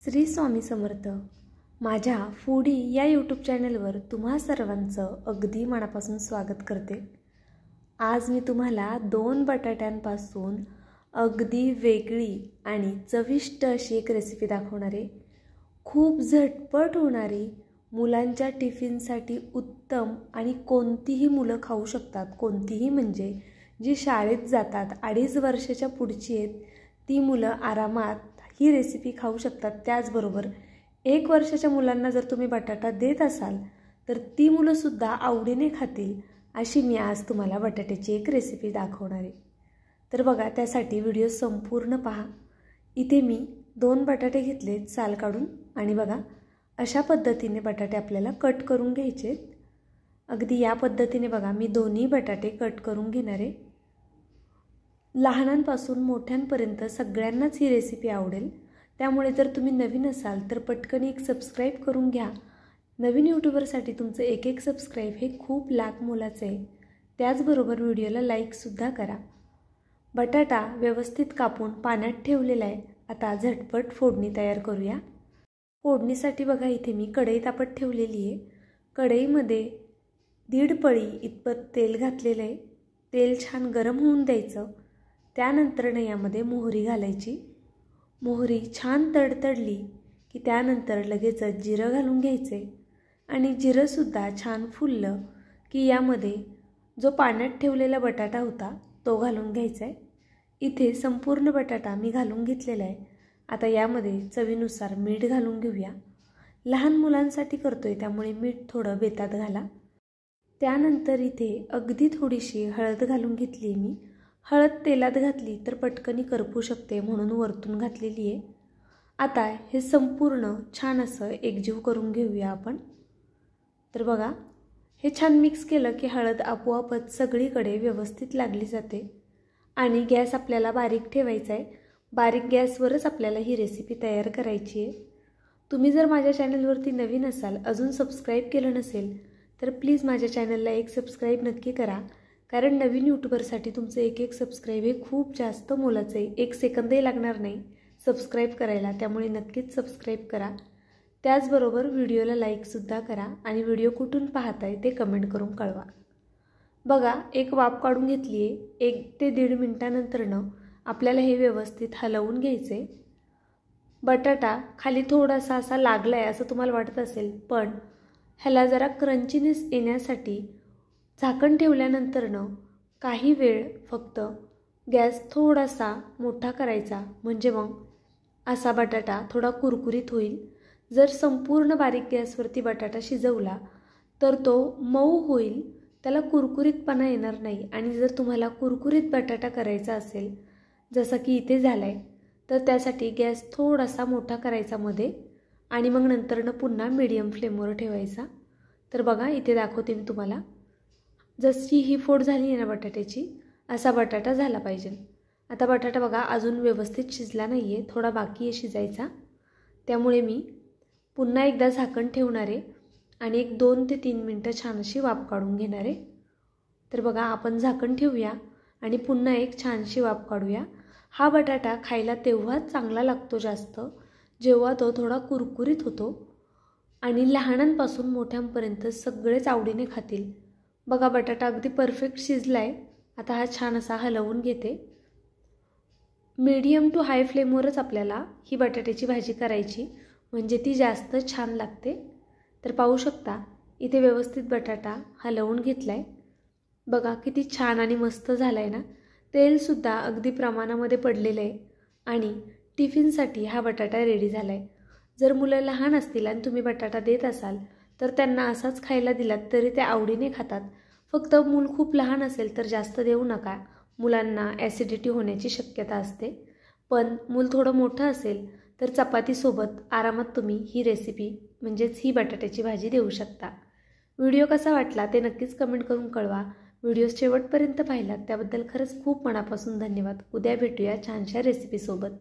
श्री स्वामी समर्थ। माझ्या फूडी या यूट्यूब चॅनलवर तुम्हा सर्वांचं अगदी मनापासून स्वागत करते। आज मी तुम्हाला 2 बटाट्यांपासून अगदी वेगळी आणि चविष्ट अशी एक रेसिपी दाखवणार आहे। खूप झटपट होणारी, मुलांच्या टिफिनसाठी उत्तम आणि कोणतीही मुलं खाऊ शकतात। कोणतीही म्हणजे जी शाळेत जातात, 2.5 वर्षाच्या पुढची आहेत ती मुलं आरामात ही रेसिपी खाऊ शकतात। त्याचबरोबर 1 वर्षाच्या मुलांना जर तुम्ही बटाटा देत असाल तर ती मुलं सुद्धा आवडीने खातील अशी मी आज तुम्हाला बटाट्याची एक रेसिपी दाखवणार आहे। तर बघा, त्यासाठी व्हिडिओ संपूर्ण पहा। इथे मी 2 बटाटे घेतलेत साल काढून, आणि बघा अशा पद्धतीने बटाटे आपल्याला कट करून घ्यायचे। अगदी या पद्धतीने बघा मी दोन्ही बटाटे कट करून घेणार आहे। लहानांपासून मोठ्यांपर्यंत सगळ्यांनाच ही रेसिपी आवडेल, त्यामुळे जर तुम्ही नवीन असाल तर पटकन एक सबस्क्राइब करून घ्या। नवीन यूट्यूबरसाठी तुमचं एक सबस्क्राइब हे खूप लाख मोलाचं आहे। त्याचबरोबर व्हिडिओला लाईक सुद्धा करा। बटाटा व्यवस्थित कापून पाण्यात ठेवलेला आहे। आता झटपट फोडणी तयार करूया। फोडणीसाठी बघा इथे मी कढई तापत ठेवलेली आहे। कढईमध्ये 1.5 पळी इतपत तेल घातलेलं आहे। तेल छान गरम होऊन द्यायचं। त्यानंतर यामध्ये मोहरी घालायची। मोहरी छान तडतडली की त्यानंतर लगेच जिरं घालून घ्यायचे, आणि जिरं सुद्धा छान फुललं की यामध्ये जो पाण्यात ठेवलेला बटाटा होता तो घालून घ्यायचा आहे। इथे संपूर्ण बटाटा मी घालून घेतलेला आहे। आता यामध्ये चवीनुसार मीठ घालून घेऊया। लहान मुलांसाठी करतोय त्यामुळे मीठ थोडं बेतात घाला। त्यानंतर इथे अगदी थोडीशी हळद घालून घेतली मी। हळद तेलात घातली तर पटकनी करपू शकते म्हणून वरतून घातलेली आहे। आता हे संपूर्ण छान असं एकजीव करून घेऊया आपण। तर बघा, हे छान मिक्स केलं की हळद आपोआपच सगळीकडे व्यवस्थित लागली जाते, आणि गॅस आपल्याला बारीक ठेवायचा आहे। बारीक गॅसवरच आपल्याला ही रेसिपी तयार करायची आहे। तुम्ही जर माझ्या चॅनलवरती नवीन असाल, अजून सबस्क्राइब केलं नसेल तर प्लीज माझ्या चॅनलला एक सबस्क्राइब नक्की करा, कारण नवीन यूट्यूबरसाठी तुमचं एक सबस्क्राइब हे खूप जास्त मोलाचं आहे। 1 सेकंदही लागणार नाही सबस्क्राइब करायला, त्यामुळे नक्कीच सबस्क्राइब करा। त्याचबरोबर व्हिडिओला लाईकसुद्धा करा, आणि व्हिडिओ कुठून पाहताय ते कमेंट करून कळवा। बघा, एक वाफ काढून घेतली आहे। 1 ते 1.5 मिनिटानंतरनं आपल्याला हे व्यवस्थित हलवून घ्यायचे। बटाटा खाली थोडासा असा लागला आहे असं तुम्हाला वाटत असेल, पण ह्याला जरा क्रंचीनेस येण्यासाठी झाकण ठेवल्यानंतरनं काही वेळ फक्त गॅस थोडासा मोठा करायचा, म्हणजे मग असा बटाटा थोडा कुरकुरीत होईल। जर संपूर्ण बारीक गॅसवरती बटाटा शिजवला तर तो मऊ होईल, त्याला कुरकुरीतपणा येणार नाही। आणि जर तुम्हाला कुरकुरीत बटाटा करायचा असेल, जसं की इथे झालं आहे, तर त्यासाठी गॅस थोडासा मोठा करायचा मध्ये, आणि मग नंतरनं पुन्हा मीडियम फ्लेमवर ठेवायचा। तर बघा इथे दाखवते मी तुम्हाला, जशी ही फोड झाली आहे ना बटाट्याची, असा बटाटा झाला पाहिजे। आता बटाटा बघा अजून व्यवस्थित शिजला नाही आहे, थोडा बाकी आहे शिजायचा, त्यामुळे मी पुन्हा एकदा झाकण ठेवणार आहे आणि 2 ते 3 मिनटं छान अशी वाफ काढून घेणार आहे। तर बघा आपण झाकण ठेवूया आणि पुन्हा एक छानशी वाफ काढूया। हा बटाटा खायला तेव्हाच चांगला लागतो जास्त जेव्हा तो थोडा कुरकुरीत होतो, आणि लहानांपासून मोठ्यांपर्यंत सगळेच आवडीने खातील। बघा बटाटा अगदी परफेक्ट शिजला आहे। आता हा छान असा हलवून घेते। मीडियम टू हाय फ्लेमवरच आपल्याला ही बटाट्याची भाजी करायची, म्हणजे ती जास्त छान लागते। तर पाहू शकता इथे व्यवस्थित बटाटा हलवून घेतला आहे। बघा किती छान आणि मस्त झाला आहे ना। तेलसुद्धा अगदी प्रमाणामध्ये पडलेलं आहे, आणि टिफिनसाठी हा बटाटा रेडी झाला आहे। जर मुलं लहान असतील आणि तुम्ही बटाटा देत असाल तर त्यांना असाच खायला दिलात तरी ते आवडीने खातात। फक्त मूल खूप लहान असेल तर जास्त देऊ नका, मुलांना ॲसिडिटी होण्याची शक्यता असते। पण मूल थोडं मोठं असेल तर चपातीसोबत आरामात तुम्ही ही रेसिपी म्हणजेच ही बटाट्याची भाजी देऊ शकता। व्हिडिओ कसा वाटला ते नक्कीच कमेंट करून कळवा। व्हिडिओ शेवटपर्यंत पाहिलात त्याबद्दल खरंच खूप मनापासून धन्यवाद। उद्या भेटूया छानशा रेसिपीसोबत।